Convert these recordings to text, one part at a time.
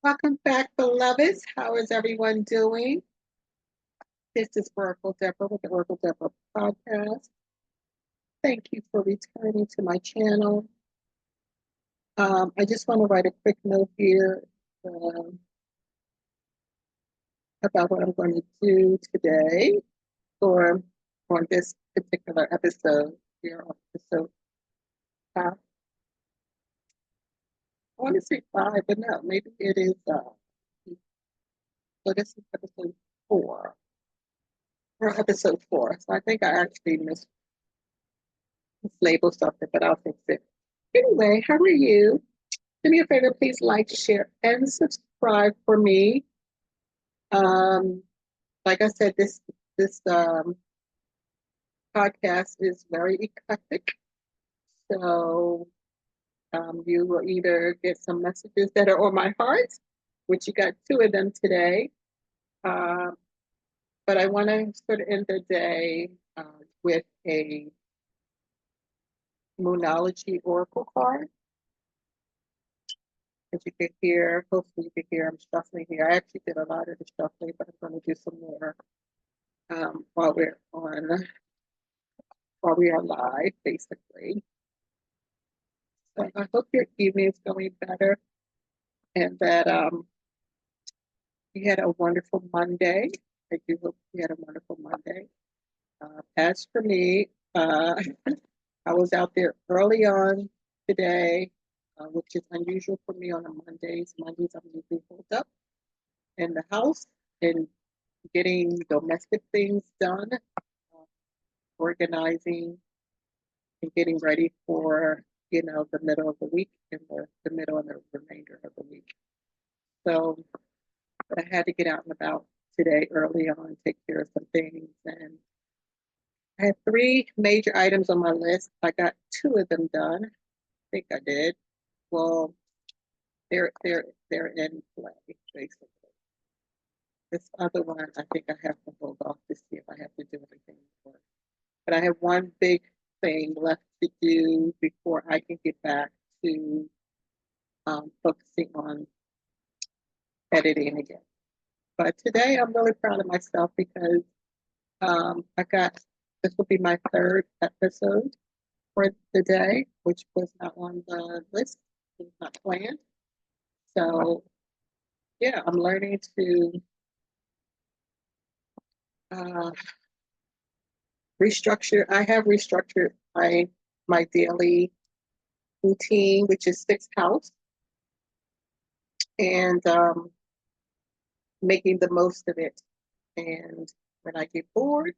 Welcome back, beloveds. How is everyone doing? This is OracleDeborah with the OracleDeborah podcast. Thank you for returning to my channel. I just want to write a quick note here about what I'm going to do today or on this particular episode here on episode 5. I want to say 5, but no, maybe it is, so this is episode 4. Or episode 4. So I think I actually mislabeled something, but I'll fix it. Anyway, how are you? Do me a favor, please like, share, and subscribe for me. Like I said, this podcast is very eclectic. So you will either get some messages that are on my heart, which you got 2 of them today. But I want to sort of end the day with a Moonology Oracle card. As you can hear, hopefully you can hear I'm shuffling here. I actually did a lot of the shuffling, but I'm going to do some more while we are live, basically. So I hope your evening is going better and that you had a wonderful Monday. I do hope you had a wonderful Monday. As for me, I was out there early on today, which is unusual for me on a Mondays. Mondays I'm usually holed up in the house and getting domestic things done, organizing and getting ready for, the middle of the week and the middle and the remainder of the week. So, but I had to get out and about today early on, take care of some things. And I had 3 major items on my list. I got 2 of them done. I think I did. Well, they're in play, basically. This other one, I think I have to hold off to see if I have to do anything more. But I have one big thing left to do before I can get back to focusing on editing again. But today I'm really proud of myself because this will be my 3rd episode for the day, which was not on the list, it was not planned. So yeah, I'm learning to restructure. I have restructured my daily routine, which is 6th house, and making the most of it. And when I get bored,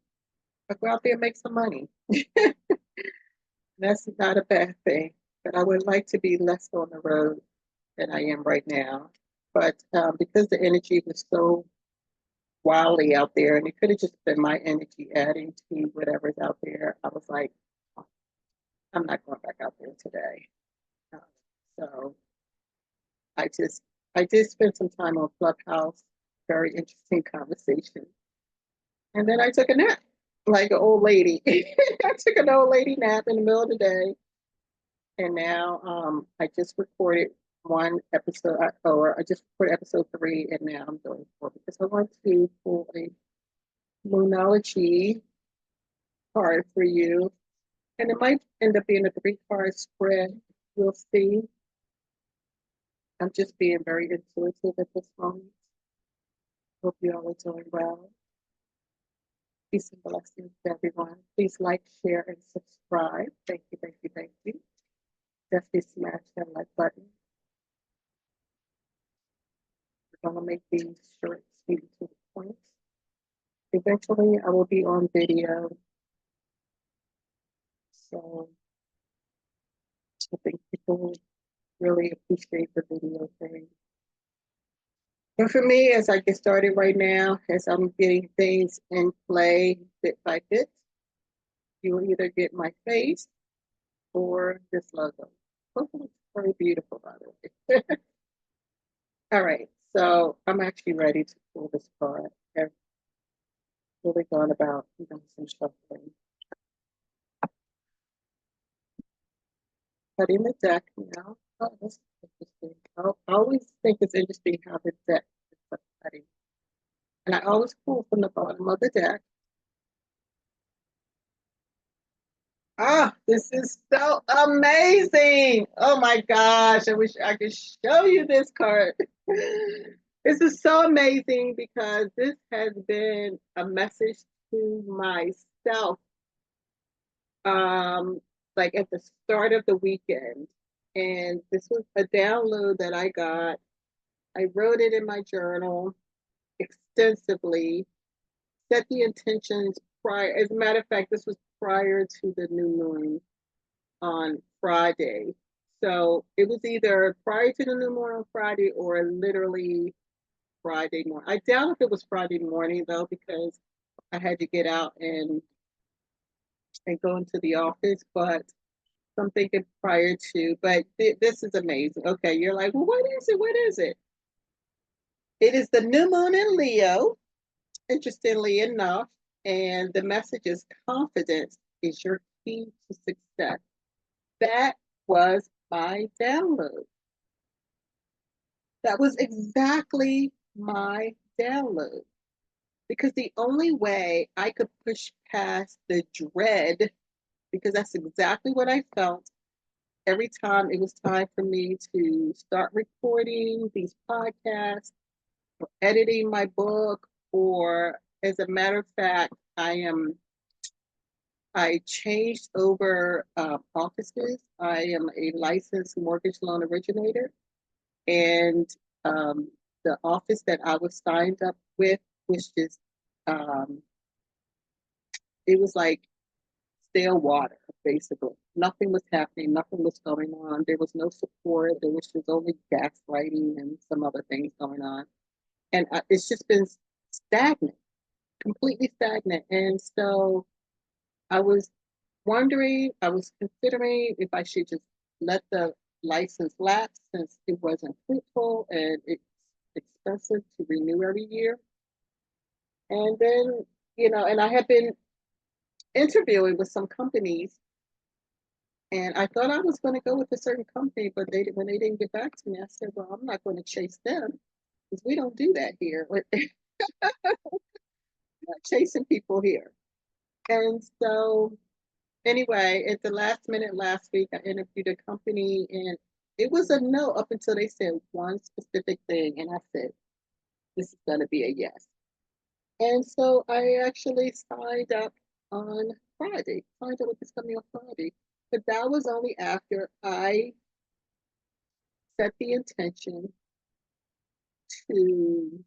I go out there and make some money. That's not a bad thing, but I would like to be less on the road than I am right now. But because the energy was so wildly out there, and it could have just been my energy adding to whatever's out there, I was like, I'm not going back out there today. So I did spend some time on Clubhouse, very interesting conversation. And then I took a nap, like an old lady. I took an old lady nap in the middle of the day. And now I just recorded 1 episode, or I just recorded episode 3, and now I'm doing 4 because I want to pull a Moonology card for you. And it might end up being a 3-card spread. We'll see. I'm just being very intuitive at this moment. Hope you all are doing well. Peace and blessings to everyone. Please like, share, and subscribe. Thank you, thank you, thank you. Definitely smash that like button. We're going to make these short, sweet, to the point. Eventually, I will be on video. So I think people really appreciate the video thing. But for me, as I get started right now, as I'm getting things in play bit by bit, you will either get my face or this logo. Oh, it's very beautiful, by the way. All right, so I'm actually ready to pull this card. I've really gone about some shuffling. cutting the deck now. Oh, that's interesting. I always think it's interesting how the deck is cutting. And I always pull from the bottom of the deck. Ah, this is so amazing. Oh my gosh, I wish I could show you this card. This is so amazing because this has been a message to myself, um, like at the start of the weekend. And this was a download that I got. I wrote it in my journal extensively, set the intentions prior. As a matter of fact, this was prior to the new moon on Friday. So it was either prior to the new moon on Friday or literally Friday morning. I doubt if it was Friday morning though, because I had to get out and go into the office, but I'm thinking prior to, but this is amazing. Okay, you're like, well, what is it? What is it? It is the new moon in Leo, interestingly enough, and the message is confidence is your key to success. That was my download. That was exactly my download. Because the only way I could push past the dread, because that's exactly what I felt every time it was time for me to start recording these podcasts or editing my book, or as a matter of fact, I changed over offices. I am a licensed mortgage loan originator, and um, the office that I was signed up with was just um, it was like stale water, basically. Nothing was happening, nothing was going on. There was no support. There was just only gaslighting and some other things going on. And it's just been stagnant, completely stagnant. And so I was wondering, I was considering if I should just let the license lapse since it wasn't fruitful and it's expensive to renew every year. And then, and I had been interviewing with some companies, and I thought I was going to go with a certain company, but when they didn't get back to me, I said, well, I'm not going to chase them because we don't do that here. We're not chasing people here. And so anyway, at the last minute last week, I interviewed a company, and it was a no up until they said one specific thing. And I said, this is going to be a yes. And so I actually signed up on Friday, signed up with this company on Friday. But that was only after I set the intention to,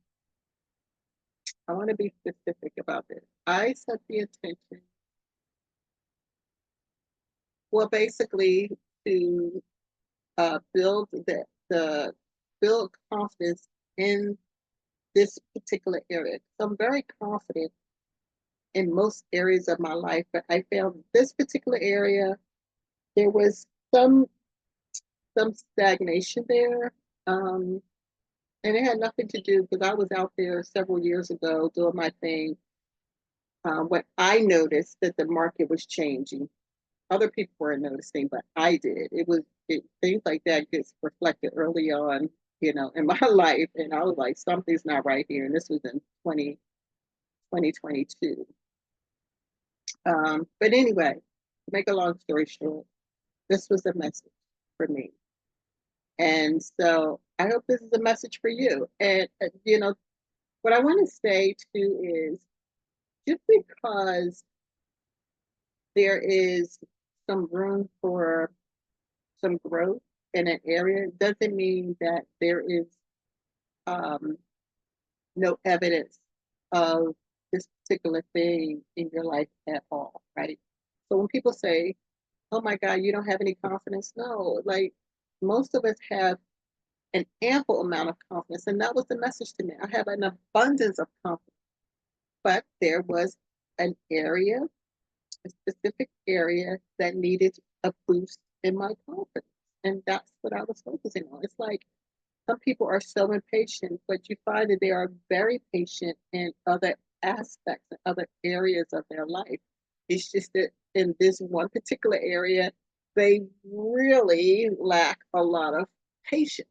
I want to be specific about this. I set the intention, well, basically to build the build confidence in this particular area. So I'm very confident in most areas of my life, but I found this particular area, there was some stagnation there. Um, and it had nothing to do because I was out there several years ago doing my thing when I noticed that the market was changing. Other people weren't noticing, but I did. Things like that gets reflected early on, in my life, and I was like, something's not right here. And this was in 2022. But anyway, to make a long story short, this was a message for me. And so I hope this is a message for you. And, what I want to say too is just because there is some room for some growth in an area doesn't mean that there is um, no evidence of this particular thing in your life at all, right? So when people say, oh my God, you don't have any confidence, no, like most of us have an ample amount of confidence. And that was the message to me. I have an abundance of confidence, but there was an area, a specific area that needed a boost in my confidence. And that's what I was focusing on. It's like some people are so impatient, but you find that they are very patient in other aspects and other areas of their life. It's just that in this one particular area, they really lack a lot of patience.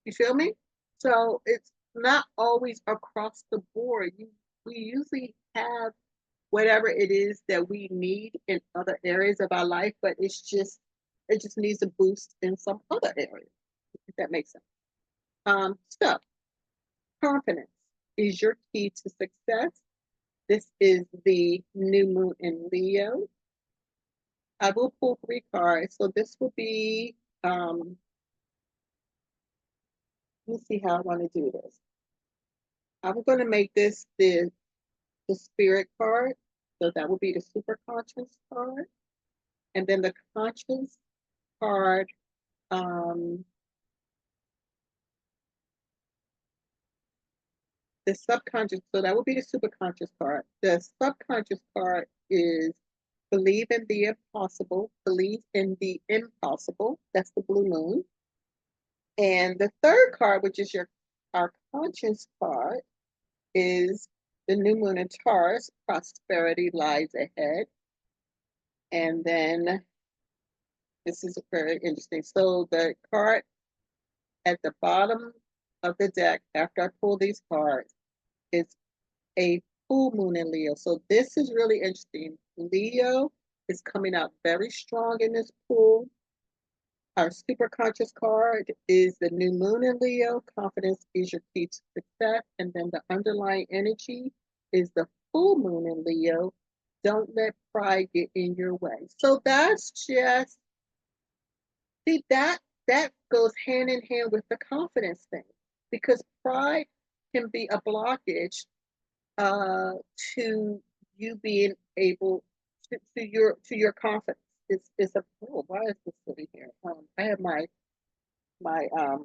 You feel me? So it's not always across the board. We usually have whatever it is that we need in other areas of our life, but it just needs a boost in some other areas, if that makes sense. So confidence is your key to success. This is the new moon in Leo. I will pull 3 cards. So this will be, let me see how I want to do this. I'm going to make this the spirit card. So that will be the super conscious card. And then the conscious card, the subconscious, so that would be the superconscious card. The subconscious card is believe in the impossible, believe in the impossible. That's the blue moon. And the third card, which is our conscious card, is the new moon in Taurus, prosperity lies ahead. And then this is very interesting. So the card at the bottom of the deck, after I pull these cards, is a full moon in Leo. So this is really interesting. Leo is coming out very strong in this pool. Our super conscious card is the new moon in Leo. Confidence is your key to success. And then the underlying energy is the full moon in Leo. Don't let pride get in your way. So that's just, see, that goes hand in hand with the confidence thing, because pride can be a blockage to you being able to your confidence. It's a, oh, why is this sitting here? I have my I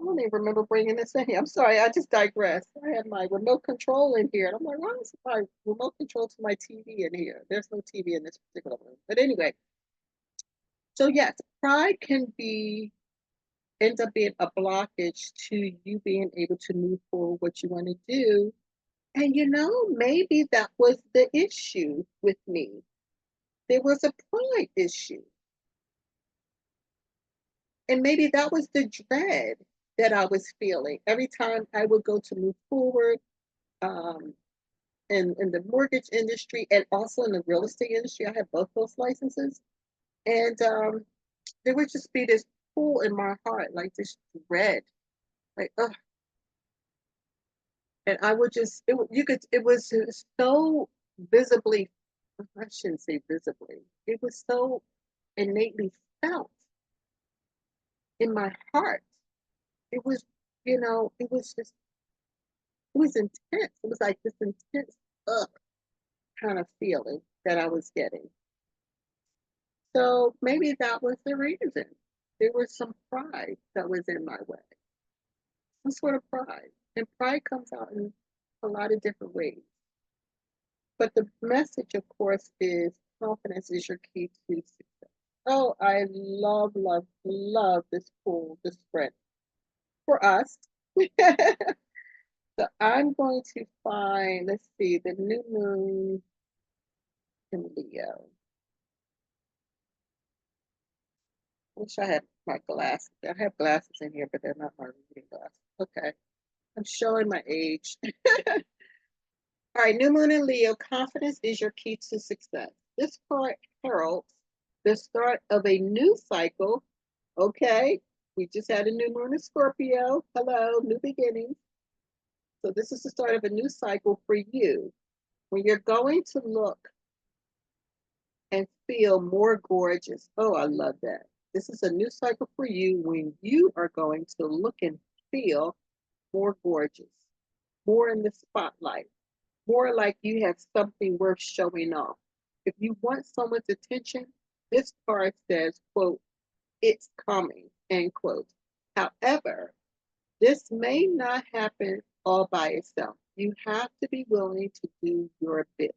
don't even remember bringing this in here. I'm sorry, I just digressed. I had my remote control in here, and I'm like, why is my remote control to my TV in here? There's no TV in this particular room. But anyway, so yes, pride can end up being a blockage to you being able to move forward what you want to do. And maybe that was the issue with me. There was a pride issue. And maybe that was the dread that I was feeling every time I would go to move forward, in the mortgage industry and also in the real estate industry. I had both those licenses. And there would just be this pull in my heart, like this dread, like, oh. And I would just, it was so visibly, I shouldn't say visibly, it was so innately felt in my heart. It was, it was just, it was intense. It was like this intense kind of feeling that I was getting. So maybe that was the reason. There was some pride that was in my way. Some sort of pride. And pride comes out in a lot of different ways. But the message, of course, is confidence is your key to success. Oh, I love, love, love this pool, this spread for us. So I'm going to find, let's see, the new moon in Leo. Wish I had my glasses. I have glasses in here, but they're not my reading glasses. Okay. I'm showing my age. All right, new moon in Leo, confidence is your key to success. This card heralds the start of a new cycle. Okay, we just had a new moon in Scorpio. Hello, new beginnings. So this is the start of a new cycle for you, when you're going to look and feel more gorgeous. Oh, I love that. This is a new cycle for you when you are going to look and feel more gorgeous, more in the spotlight, more like you have something worth showing off. If you want someone's attention, this card says, quote, it's coming, end quote. However, this may not happen all by itself. You have to be willing to do your bit.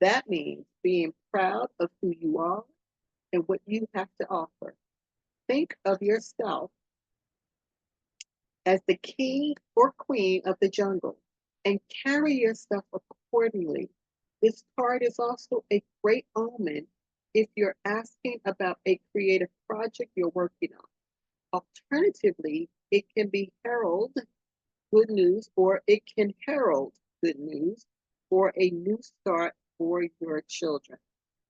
That means being proud of who you are and what you have to offer. Think of yourself as the king or queen of the jungle and carry yourself accordingly. This card is also a great omen if you're asking about a creative project you're working on. Alternatively, it can be herald good news, or it can herald good news, or a new start for your children.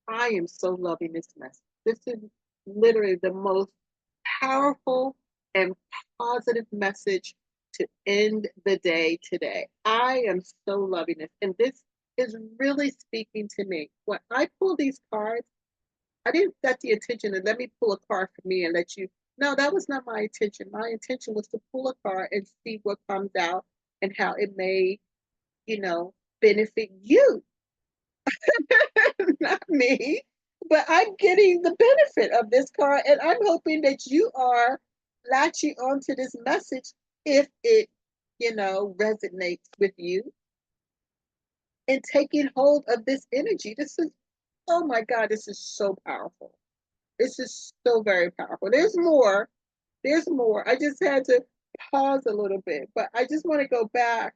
I am so loving this message. This is literally the most powerful and positive message to end the day today. I am so loving this. And this is really speaking to me. When I pull these cards, I didn't set the intention to let me pull a card for me and let you. No, that was not my intention. My intention was to pull a card and see what comes out and how it may, benefit you, not me. But I'm getting the benefit of this card, and I'm hoping that you are latching onto this message if it, resonates with you and taking hold of this energy. This is, oh my God, this is so powerful. This is so very powerful. There's more. There's more. I just had to pause a little bit, but I just want to go back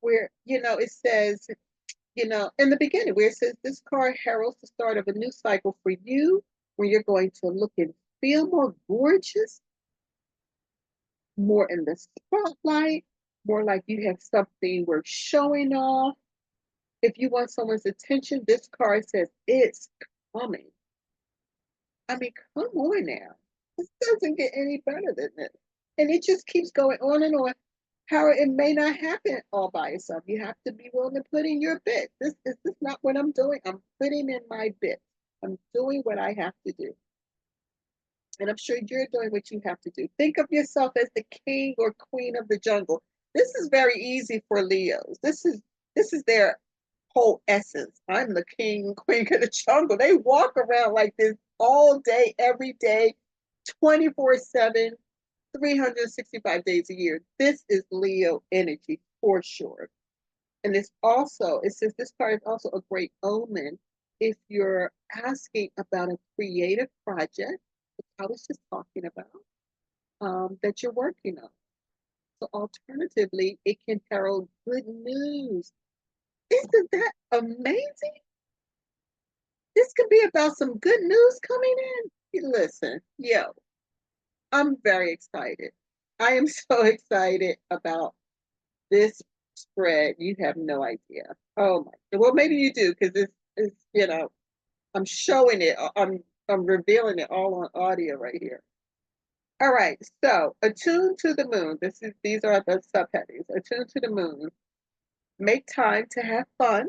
where, it says, in the beginning, where it says this card heralds the start of a new cycle for you, where you're going to look and feel more gorgeous, more in the spotlight, more like you have something worth showing off. If you want someone's attention, this card says it's coming. I mean, come on now. This doesn't get any better than this. And it just keeps going on and on. How it may not happen all by itself. You have to be willing to put in your bit. This is not what I'm doing. I'm putting in my bit. I'm doing what I have to do. And I'm sure you're doing what you have to do. Think of yourself as the king or queen of the jungle. This is very easy for Leos. This is their whole essence. I'm the king and queen of the jungle. They walk around like this all day, every day, 24/7, 365 days a year. This is Leo energy for sure. And it says this card is also a great omen if you're asking about a creative project, which I was just talking about, that you're working on. So alternatively, it can herald good news. Isn't that amazing? This could be about some good news coming in. Listen, I'm very excited. I am so excited about this spread. You have no idea. Oh my, well, maybe you do, because it's I'm showing it. I'm revealing it all on audio right here. All right, so attune to the moon. These are the subheadings. Attune to the moon. Make time to have fun.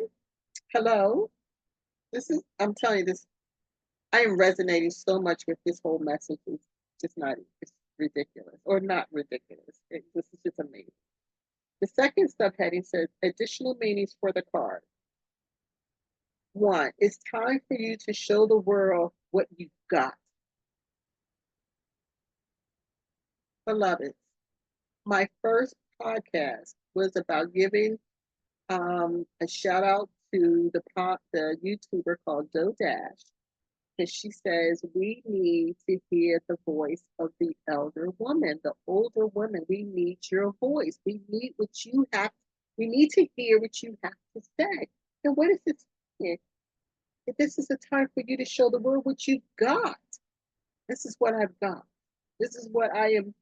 Hello. I'm telling you this, I am resonating so much with this whole message. It's just not, it's ridiculous, or not ridiculous. This is just amazing. The second subheading says additional meanings for the card. 1, it's time for you to show the world what you've got. Beloved, my first podcast was about giving a shout out to the YouTuber called Doe Dash. And she says, we need to hear the voice of the elder woman, the older woman. We need your voice. We need we need to hear what you have to say. And what is it saying? If this is a time for you to show the world what you've got. This is what I've got. This is what I am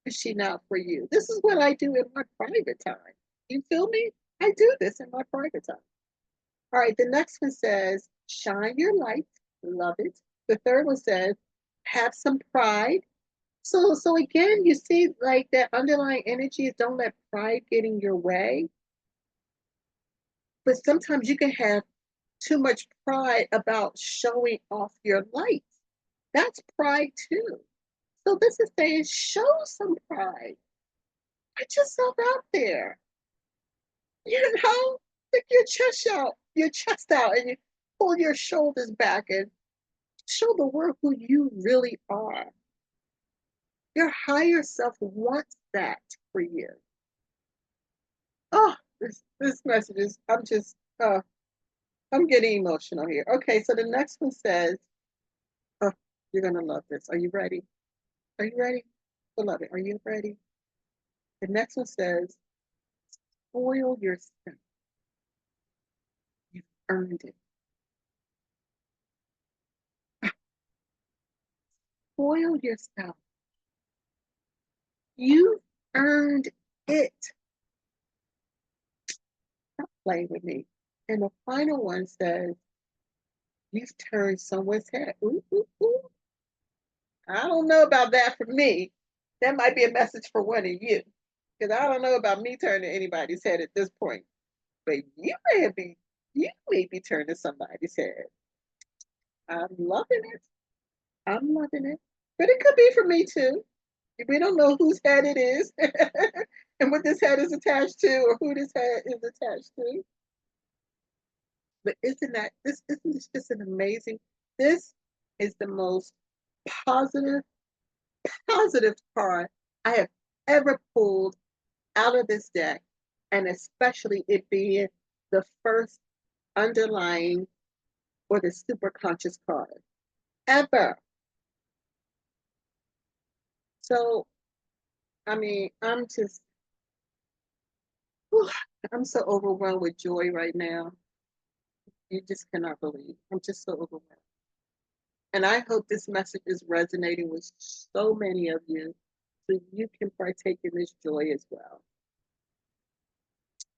pushing out for you. This is what I do in my private time. You feel me? I do this in my private time. All right, the next one says, shine your light. Love it. The third one says, have some pride. So again, you see, like, that underlying energy is don't let pride get in your way. But sometimes you can have too much pride about showing off your light. That's pride too. So this is saying, show some pride. Put yourself out there. Stick your chest out, and you pull your shoulders back and show the world who you really are. Your higher self wants that for you. Oh, this message is, I'm getting emotional here. Okay, so the next one says, oh, you're gonna love this. Are you ready? Are you ready? Beloved, are you ready? The next one says, spoil yourself. You've earned it. spoil yourself. You earned it. Stop playing with me. And the final one says, you've turned someone's head. Ooh, ooh, ooh. I don't know about that for me. That might be a message for one of you. Because I don't know about me turning anybody's head at this point. But you may be turning somebody's head. I'm loving it. I'm loving it. But it could be for me too. We don't know whose head it is and what this head is attached to or who this head is attached to. But isn't this just an amazing, this is the most positive, positive card I have ever pulled out of this deck. And especially it being the first underlying or the super conscious card ever. So, I mean, I'm so overwhelmed with joy right now. You just cannot believe. I'm just so overwhelmed. And I hope this message is resonating with so many of you so you can partake in this joy as well.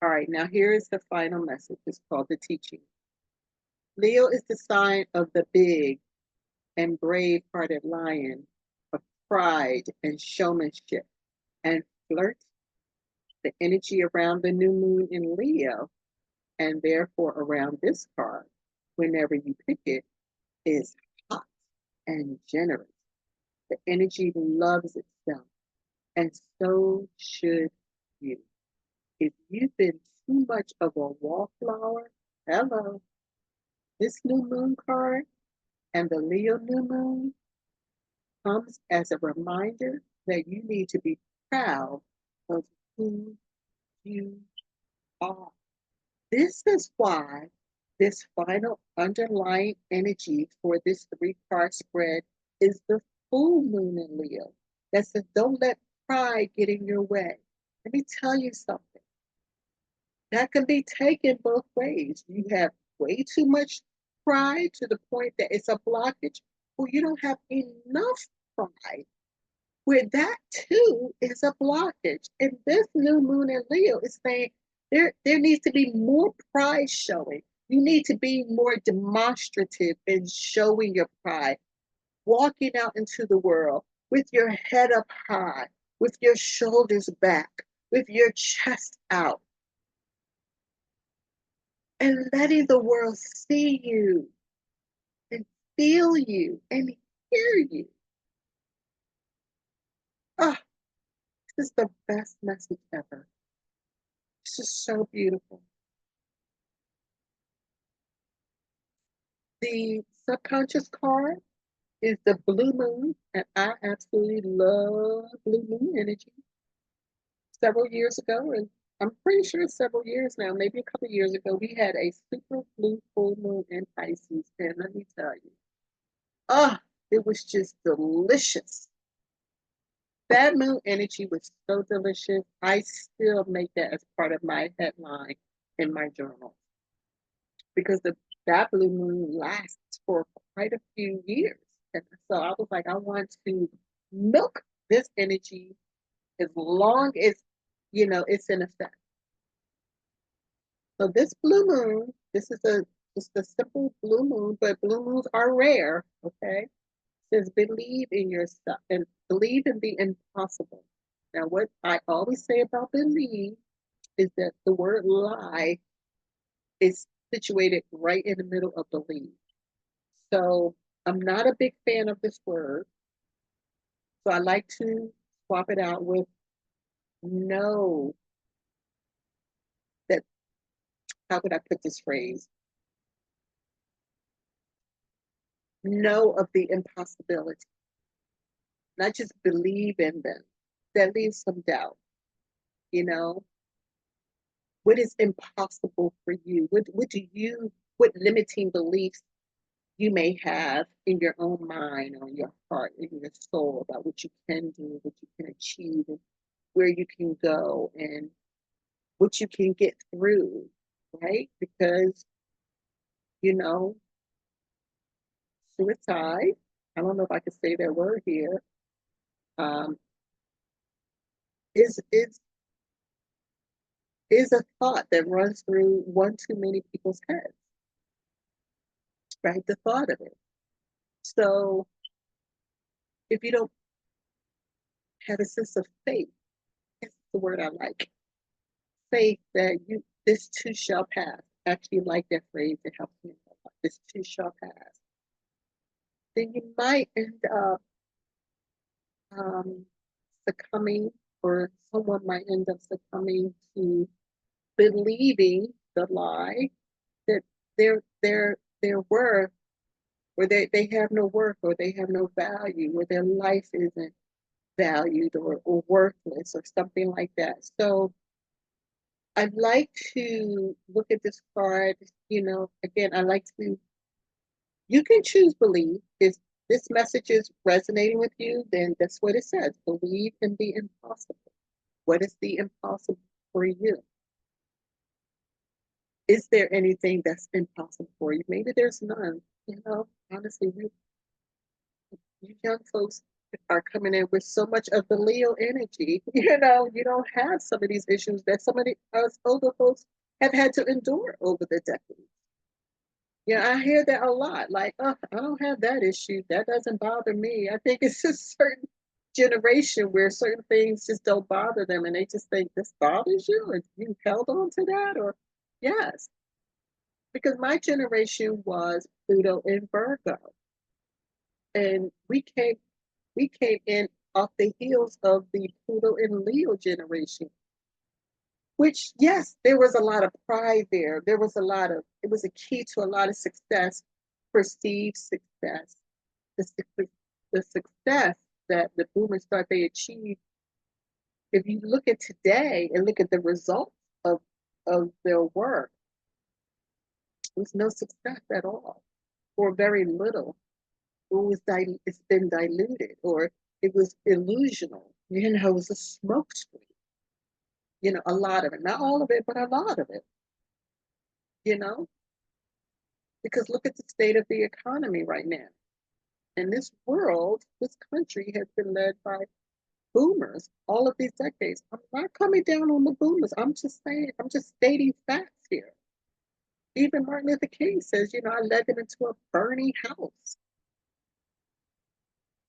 All right, now here is the final message. It's called the teaching. Leo is the sign of the big and brave-hearted lion of pride and showmanship and flirt. The energy around the new moon in Leo, and therefore around this card, whenever you pick it, is hot and generous. The energy loves itself, and so should you. If you've been too much of a wallflower, hello, this new moon card and the Leo new moon comes as a reminder that you need to be proud of who you are. This is why this final underlying energy for this 3-card spread is the full moon in Leo. That says, don't let pride get in your way. Let me tell you something. That can be taken both ways. You have way too much pride to the point that it's a blockage, or you don't have enough pride where that too is a blockage. And this new moon in Leo is saying there needs to be more pride showing. You need to be more demonstrative in showing your pride, walking out into the world with your head up high, with your shoulders back, with your chest out, and letting the world see you and feel you and hear you. Oh, this is the best message ever. This is so beautiful. The subconscious card is the blue moon, and I absolutely love blue moon energy. Several years ago, and I'm pretty sure it's several years now, maybe a couple years ago, we had a super blue full moon in Pisces, and let me tell you, it was just delicious. That moon energy was so delicious. I still make that as part of my headline in my journal because that blue moon lasts for quite a few years. And so I was like, I want to milk this energy as long as, it's in effect. So this blue moon, this is just a simple blue moon, but blue moons are rare, okay? It says believe in yourself and believe in the impossible. Now, what I always say about believe is that the word lie is situated right in the middle of believe. So I'm not a big fan of this word. So I like to swap it out with know that, how could I put this phrase? Know of the impossibility, not just believe in them. That leaves some doubt, you know? What is impossible for you? What limiting beliefs you may have in your own mind or your heart, in your soul about what you can do, what you can achieve, and where you can go and what you can get through, right? Because, suicide I don't know if I can say that word here, um, is is a thought that runs through one too many people's heads, right? The thought of it. So if you don't have a sense of faith, that's the word I like. Faith that this too shall pass. I actually like that phrase. It helps me a lot. This too shall pass. Then you might end up um, succumbing, or someone might end up succumbing to believing the lie that their worth, or they have no worth, or they have no value, or their life isn't valued, or worthless, or something like that. So I'd like to look at this card, again, I like to, you can choose believe. If this message is resonating with you, then that's what it says. Believe in the impossible. What is the impossible for you? Is there anything that's impossible for you? Maybe there's none. Honestly, you young folks are coming in with so much of the Leo energy. You don't have some of these issues that some of us older folks have had to endure over the decades. Yeah, I hear that a lot. Like, oh, I don't have that issue. That doesn't bother me. I think it's a certain generation where certain things just don't bother them, and they just think this bothers you, or you held on to that, or yes, because my generation was Pluto in Virgo, and we came in off the heels of the Pluto in Leo generation, which, yes, there was a lot of pride there. It was a key to a lot of success, perceived success, the success that the boomers thought they achieved. If you look at today and look at the results of their work, there's no success at all, or very little. It's been diluted, or it was illusional. It was a smokescreen. A lot of it, not all of it, but a lot of it. You know, because look at the state of the economy right now. And this country has been led by boomers all of these decades. I'm not coming down on the boomers. I'm just saying, I'm just stating facts here. Even Martin Luther King says, I led them into a burning house.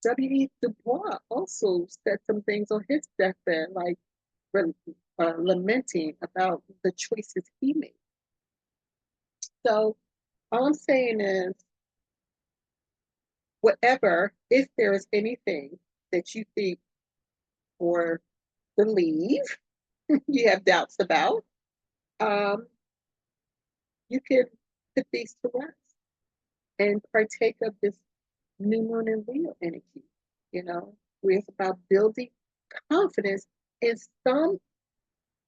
W.E. Du Bois also said some things on his deathbed, like lamenting about the choices he made. So all I'm saying is, whatever, if there is anything that you think or believe you have doubts about, you can put these to rest and partake of this new moon and Leo energy, where it's about building confidence in some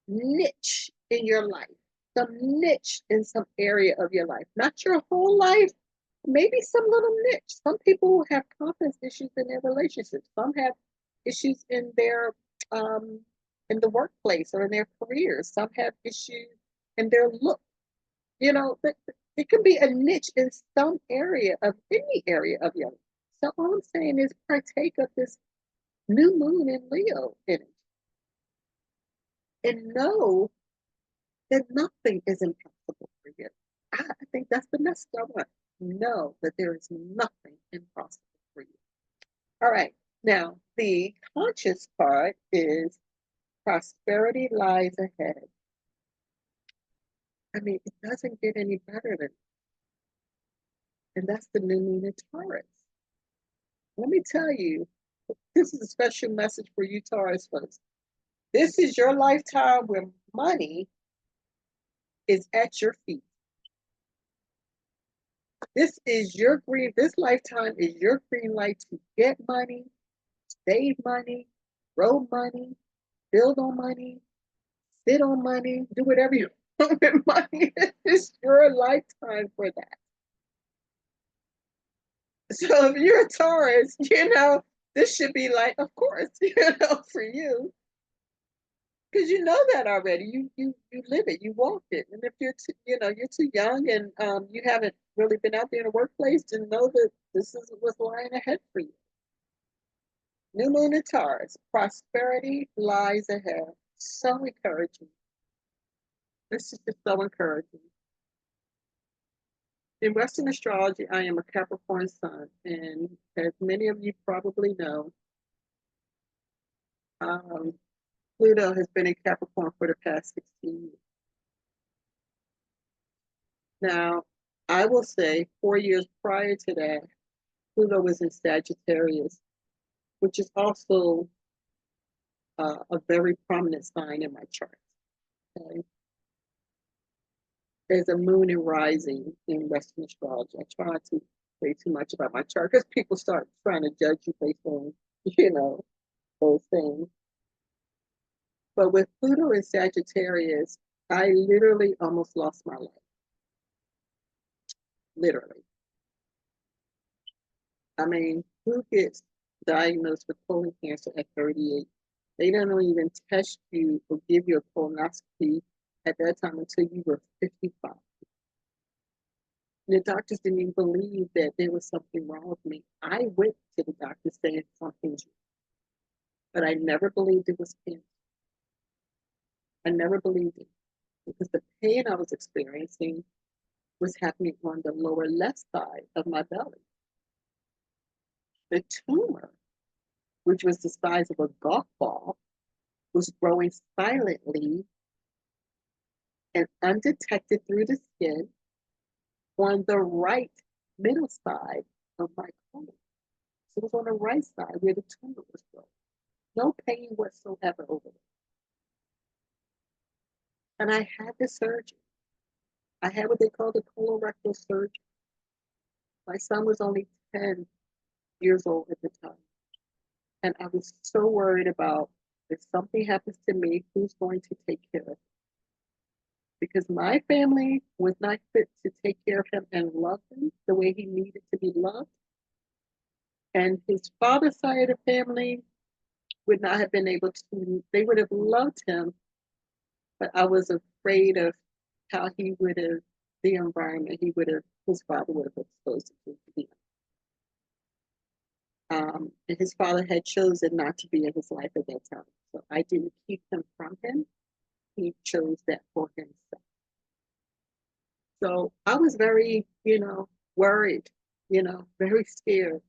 niche in your life, some niche in some area of your life, not your whole life, maybe some little niche. Some people have confidence issues in their relationships. Some have issues um, in the workplace or in their careers. Some have issues in their look. But it can be a niche in some area of any area of your life. So all I'm saying is partake of this new moon in Leo energy and know that nothing is impossible for you. I think that's the message I want. Know that there is nothing impossible for you. All right. Now, the conscious part is prosperity lies ahead. I mean, it doesn't get any better than, and that's the new moon in Taurus. Let me tell you, this is a special message for you Taurus folks. This is your lifetime where money is at your feet. This lifetime is your green light to get money, save money, grow money, build on money, sit on money, do whatever you want with money. It's your lifetime for that. So if you're a Taurus, this should be like, of course, for you. because you know that already. You live it, you walk it. And if you're too, you're too young and you haven't really been out there in the workplace to know that this is what's lying ahead for you. New moon in Taurus, prosperity lies ahead. So encouraging. This is just so encouraging. In Western astrology, I am a Capricorn sun, and as many of you probably know, um, Pluto has been in Capricorn for the past 16 years. Now, I will say 4 years prior to that, Pluto was in Sagittarius, which is also a very prominent sign in my chart. Okay? There's a moon and rising in Western astrology. I try not to say too much about my chart because people start trying to judge you based on, those things. But with Pluto in Sagittarius, I literally almost lost my life. Literally. I mean, who gets diagnosed with colon cancer at 38? They don't even test you or give you a colonoscopy at that time until you were 55. And the doctors didn't even believe that there was something wrong with me. I went to the doctor saying something's wrong, but I never believed it was cancer. I never believed it because the pain I was experiencing was happening on the lower left side of my belly. The tumor, which was the size of a golf ball, was growing silently and undetected through the skin on the right middle side of my colon. So it was on the right side where the tumor was growing. No pain whatsoever over it. And I had the surgery. I had what they call the colorectal surgery. My son was only 10 years old at the time. And I was so worried about if something happens to me, who's going to take care of him? Because my family was not fit to take care of him and love him the way he needed to be loved. And his father's side of the family would not have been able to, they would have loved him, but I was afraid of how he would have, the environment his father would have exposed him to be. And his father had chosen not to be in his life at that time. So I didn't keep him from him. He chose that for himself. So I was very, worried, very scared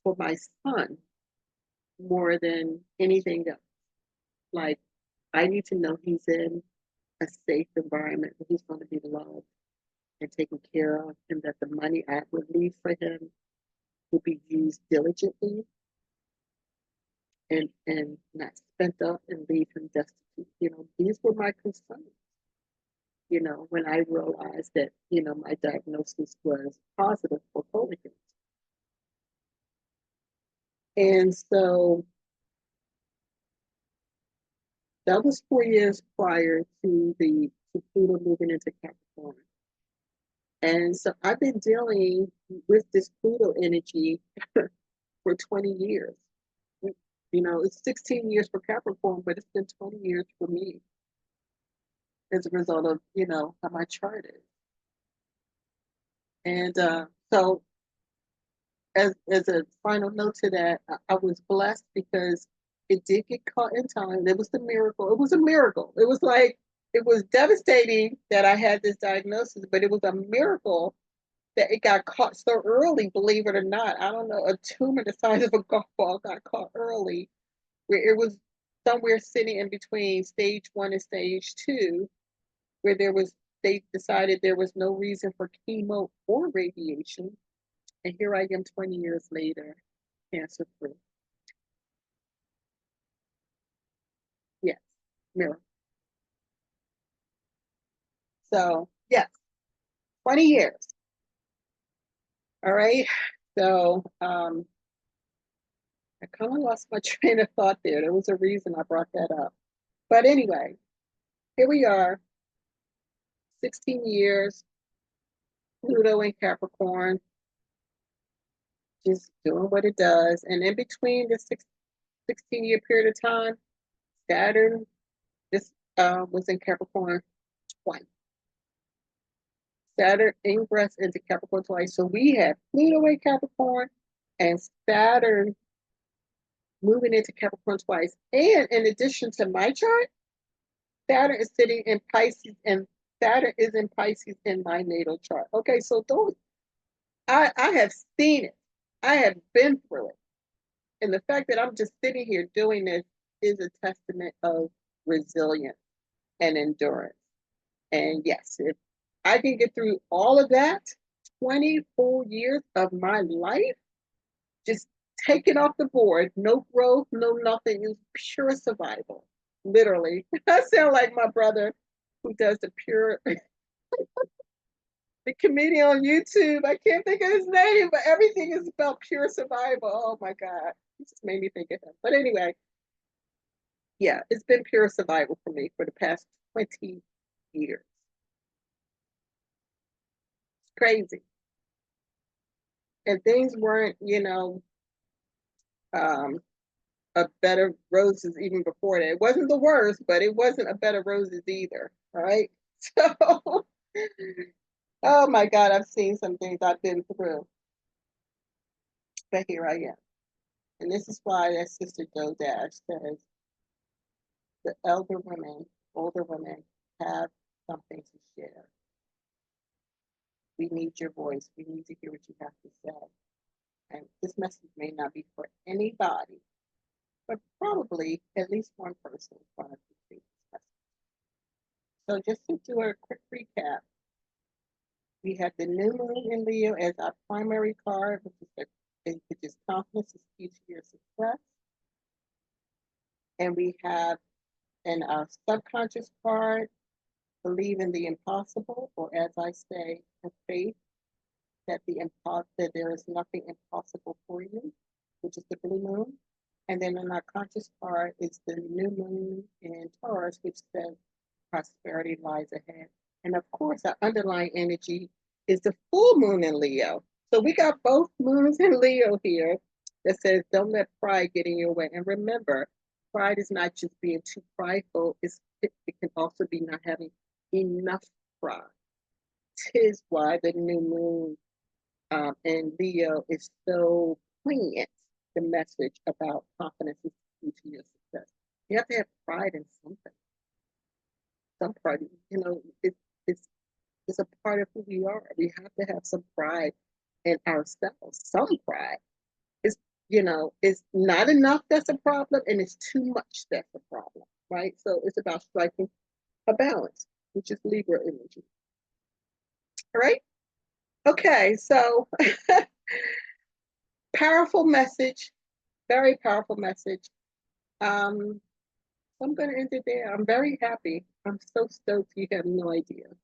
for my son more than anything else. Like, I need to know he's in a safe environment, that he's going to be loved and taken care of, and that the money I would leave for him will be used diligently and not spent up and leave him destitute. These were my concerns. When I realized that, my diagnosis was positive for colon cancer. And so that was 4 years prior to Pluto moving into Capricorn. And so I've been dealing with this Pluto energy for 20 years. It's 16 years for Capricorn, but it's been 20 years for me as a result of, how my chart is. And so as a final note to that, I was blessed because it did get caught in time. It was the miracle. It was a miracle. It was like, it was devastating that I had this diagnosis, but it was a miracle that it got caught so early, believe it or not. I don't know, a tumor the size of a golf ball got caught early, where it was somewhere sitting in between stage 1 and stage 2, where they decided there was no reason for chemo or radiation. And here I am 20 years later, cancer free. Yes, miracle. So, yes, 20 years. All right. So, I kind of lost my train of thought there. There was a reason I brought that up. But anyway, here we are, 16 years, Pluto in Capricorn, just doing what it does. And in between the 16-year period of time, Saturn, this was in Capricorn twice. Saturn ingress into Capricorn twice. So we had Pluto in Capricorn and Saturn moving into Capricorn twice. And in addition to my chart, Saturn is sitting in Pisces, and Saturn is in Pisces in my natal chart. Okay, so those, I have seen it. I have been through it. And the fact that I'm just sitting here doing this is a testament of resilience and endurance. And yes, if I can get through all of that, 20 full years of my life, just taken off the board, no growth, no nothing, is pure survival. Literally. I sound like my brother who does the pure, the comedian on YouTube. I can't think of his name, but everything is about pure survival. Oh my God. It just made me think of him. But anyway, yeah, it's been pure survival for me for the past 20 years. It's crazy. And things weren't, um, a bed of roses even before that. It wasn't the worst, but it wasn't a bed of roses either. Right. So, oh my God, I've seen some things I've been through. But here I am. And this is why that Sister Joe Dash says the older women have something to share. We need your voice. We need to hear what you have to say. And this message may not be for anybody, but probably at least one person is going to receive this message. So just to do a quick recap, we had the new moon in Leo as our primary card, which is confidence is key to your success. And we have in our subconscious card, believe in the impossible, or as I say, have faith that that there is nothing impossible for you, which is the blue moon. And then in our conscious card is the new moon in Taurus, which says prosperity lies ahead. And of course, our underlying energy is the full moon in Leo. So we got both moons in Leo here that says, don't let pride get in your way. And remember, pride is not just being too prideful, it can also be not having enough pride. Tis why the new moon in Leo is so poignant, the message about confidence is key to your success. You have to have pride in something. Some pride, it's a part of who we are. We have to have some pride in ourselves. Some pride is, it's not enough that's a problem, and it's too much that's a problem, right? So it's about striking a balance, which is Libra energy. All right. Okay, so powerful message, very powerful message. I'm going to end it there. I'm very happy. I'm so stoked. You have no idea.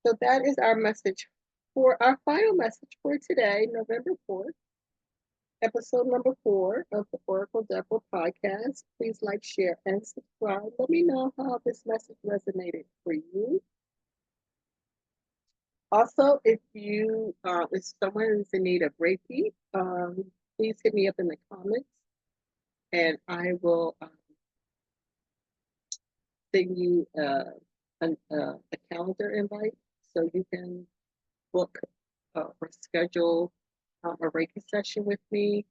So that is our message for our final message for today, November 4th, episode number 4 of the OracleDeborah podcast. Please like, share, and subscribe. Let me know how this message resonated for you. Also, if someone is in need of Reiki, please hit me up in the comments, and I will send you a calendar invite so you can book or schedule a Reiki session with me.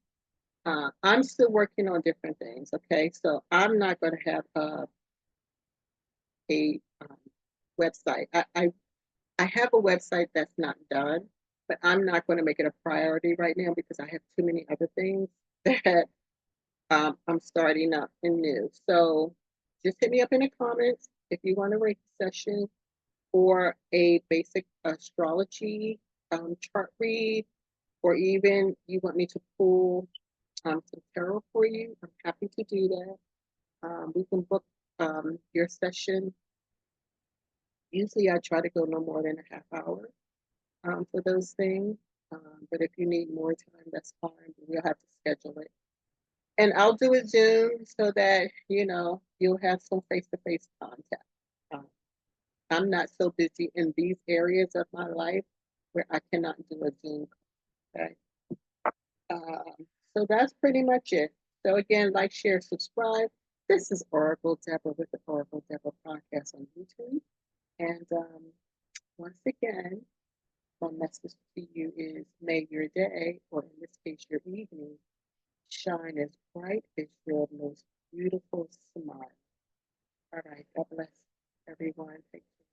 I'm still working on different things, okay? So I'm not going to have a website. I have a website that's not done, but I'm not going to make it a priority right now because I have too many other things that I'm starting up and new. So just hit me up in the comments if you want a Reiki session or a basic astrology chart read, or even you want me to pull some tarot for you. I'm happy to do that. We can book your session. Usually I try to go no more than a half hour for those things. But if you need more time, that's fine. We'll have to schedule it. And I'll do a Zoom so that, you'll have some face-to-face contact. I'm not so busy in these areas of my life where I cannot do a Zoom. Okay. So that's pretty much it. So again, like, share, subscribe. This is Oracle Deborah with the Oracle Deborah podcast on YouTube. And once again, my message to you is may your day, or in this case, your evening, shine as bright as your most beautiful smile. All right. God bless everyone. Take care.